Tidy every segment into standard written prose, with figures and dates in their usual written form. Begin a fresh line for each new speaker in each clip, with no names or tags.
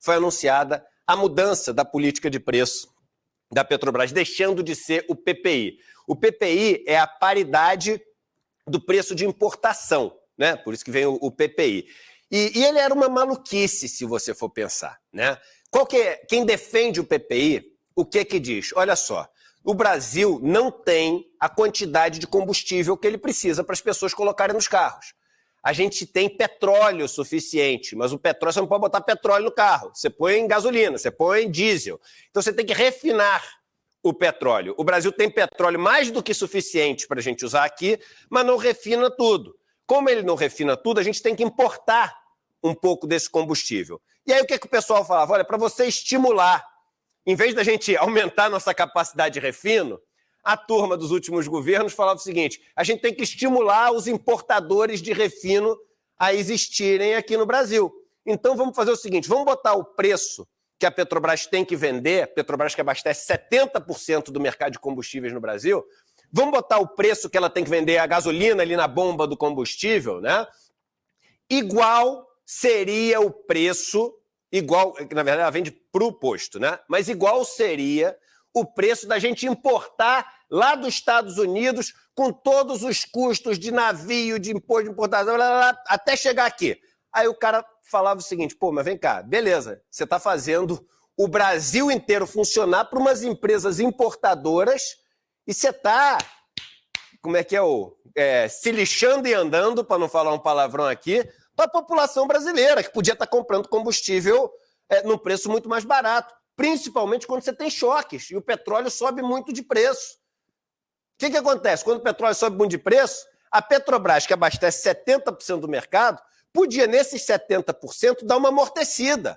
foi anunciada a mudança da política de preço da Petrobras, deixando de ser o PPI. O PPI é a paridade do preço de importação, né? Por isso que vem o PPI. E ele era uma maluquice, se você for pensar, né? Quem defende o PPI, o que diz? Olha só, o Brasil não tem a quantidade de combustível que ele precisa para as pessoas colocarem nos carros. A gente tem petróleo suficiente, mas o petróleo, você não pode botar petróleo no carro. Você põe em gasolina, você põe em diesel. Então você tem que refinar o petróleo. O Brasil tem petróleo mais do que suficiente para a gente usar aqui, mas não refina tudo. Como ele não refina tudo, a gente tem que importar um pouco desse combustível. E aí o que o pessoal falava? Olha, para você estimular, em vez da gente aumentar nossa capacidade de refino, a turma dos últimos governos falava o seguinte: a gente tem que estimular os importadores de refino a existirem aqui no Brasil. Então vamos fazer o seguinte, vamos botar o preço que a Petrobras tem que vender, a Petrobras que abastece 70% do mercado de combustíveis no Brasil, vamos botar o preço que ela tem que vender a gasolina ali na bomba do combustível, né? Igual seria o preço, igual, na verdade ela vende para o posto, né? Mas igual seria o preço da gente importar lá dos Estados Unidos com todos os custos de navio, de imposto de importação, até chegar aqui. Aí o cara falava o seguinte, pô, mas vem cá, beleza, você está fazendo o Brasil inteiro funcionar para umas empresas importadoras e você está, se lixando e andando, para não falar um palavrão aqui, para a população brasileira, que podia estar comprando combustível num preço muito mais barato, principalmente quando você tem choques e o petróleo sobe muito de preço. O que acontece? Quando o petróleo sobe muito de preço, a Petrobras, que abastece 70% do mercado, podia, nesses 70%, dar uma amortecida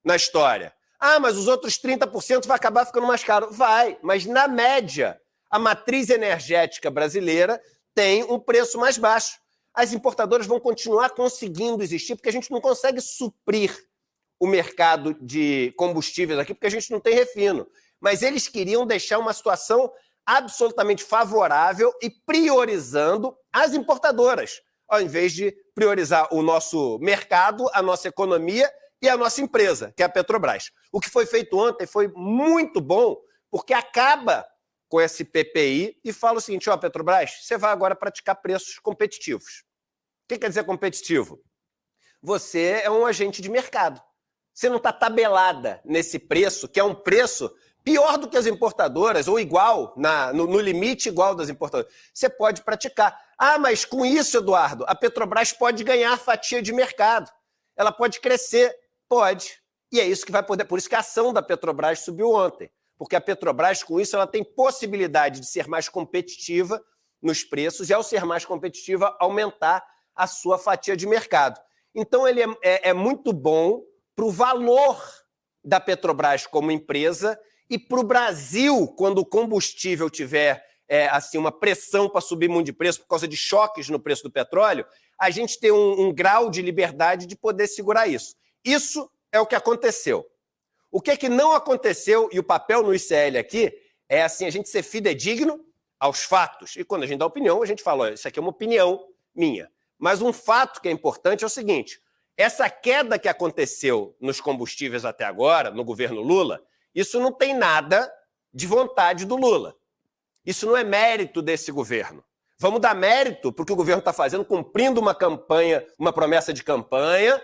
na história. Ah, mas os outros 30% vai acabar ficando mais caro. Vai, mas na média, a matriz energética brasileira tem um preço mais baixo. As importadoras vão continuar conseguindo existir porque a gente não consegue suprir o mercado de combustíveis aqui porque a gente não tem refino. Mas eles queriam deixar uma situação absolutamente favorável e priorizando as importadoras, ao invés de priorizar o nosso mercado, a nossa economia e a nossa empresa, que é a Petrobras. O que foi feito ontem foi muito bom, porque acaba com esse PPI e fala o seguinte, ó, Petrobras, você vai agora praticar preços competitivos. O que quer dizer competitivo? Você é um agente de mercado. Você não está tabelada nesse preço, que é um preço pior do que as importadoras, ou igual, no limite igual das importadoras. Você pode praticar. Ah, mas com isso, Eduardo, a Petrobras pode ganhar fatia de mercado. Ela pode crescer. Pode. E é isso que vai poder. Por isso que a ação da Petrobras subiu ontem. Porque a Petrobras, com isso, ela tem possibilidade de ser mais competitiva nos preços e, ao ser mais competitiva, aumentar a sua fatia de mercado. Então, ele é muito bom para o valor da Petrobras como empresa e para o Brasil, quando o combustível tiver uma pressão para subir muito de preço por causa de choques no preço do petróleo, a gente ter um grau de liberdade de poder segurar isso. Isso é o que aconteceu. O que não aconteceu, e o papel no ICL aqui, é a gente ser fidedigno aos fatos. E quando a gente dá opinião, a gente fala, olha, isso aqui é uma opinião minha. Mas um fato que é importante é o seguinte, essa queda que aconteceu nos combustíveis até agora, no governo Lula, isso não tem nada de vontade do Lula. Isso não é mérito desse governo. Vamos dar mérito para o que o governo está fazendo, cumprindo uma campanha, uma promessa de campanha,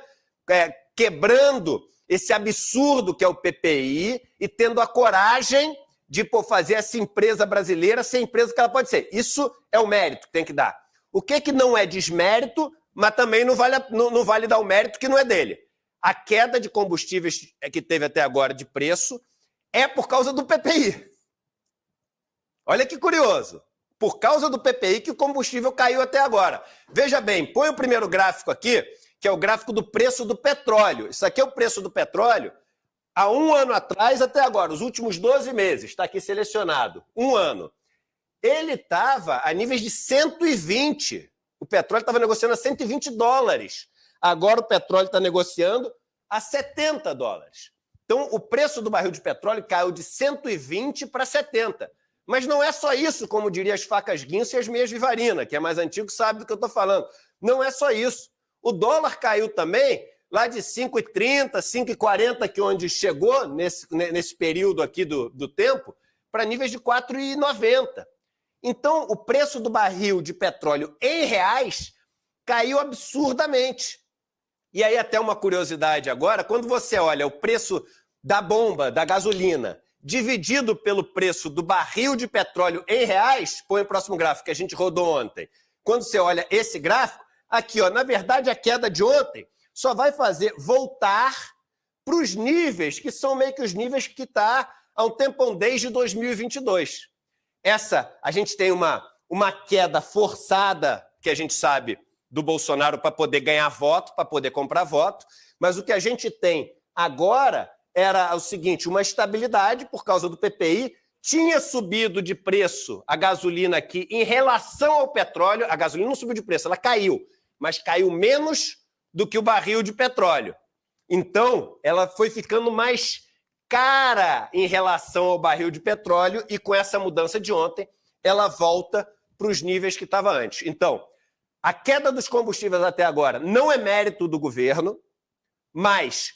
quebrando esse absurdo que é o PPI e tendo a coragem de fazer essa empresa brasileira ser a empresa que ela pode ser. Isso é o mérito que tem que dar. O que não é desmérito, mas também não vale dar o mérito que não é dele. A queda de combustíveis que teve até agora de preço é por causa do PPI. Olha que curioso. Por causa do PPI que o combustível caiu até agora. Veja bem, põe o primeiro gráfico aqui, que é o gráfico do preço do petróleo. Isso aqui é o preço do petróleo há um ano atrás até agora, os últimos 12 meses. Está aqui selecionado. Um ano. Ele estava a níveis de 120. O petróleo estava negociando a 120 dólares. Agora o petróleo está negociando a 70 dólares. Então, o preço do barril de petróleo caiu de 120 para 70. Mas não é só isso, como diria as facas guinso e as meias vivarina, que é mais antigo sabe do que eu estou falando. Não é só isso. O dólar caiu também lá de 5,30, 5,40, que onde chegou nesse período aqui do tempo, para níveis de 4,90. Então, o preço do barril de petróleo em reais caiu absurdamente. E aí até uma curiosidade agora, quando você olha o preço da bomba, da gasolina, dividido pelo preço do barril de petróleo em reais, põe o próximo gráfico que a gente rodou ontem. Quando você olha esse gráfico, aqui, ó, na verdade, a queda de ontem só vai fazer voltar para os níveis que são meio que os níveis que está há um tempão desde 2022. A gente tem uma queda forçada, que a gente sabe, do Bolsonaro para poder ganhar voto, para poder comprar voto, mas o que a gente tem agora era o seguinte, uma estabilidade por causa do PPI, tinha subido de preço a gasolina aqui em relação ao petróleo, a gasolina não subiu de preço, ela caiu, mas caiu menos do que o barril de petróleo. Então, ela foi ficando mais cara em relação ao barril de petróleo e com essa mudança de ontem, ela volta para os níveis que estava antes. Então, a queda dos combustíveis até agora não é mérito do governo, mas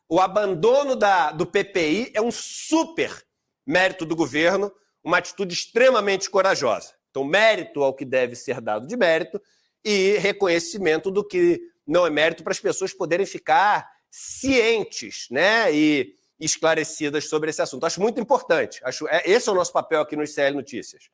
o abandono do PPI é um super mérito do governo, uma atitude extremamente corajosa. Então, mérito ao que deve ser dado de mérito e reconhecimento do que não é mérito para as pessoas poderem ficar cientes, né, e esclarecidas sobre esse assunto. Acho muito importante. Esse é o nosso papel aqui no ICL Notícias.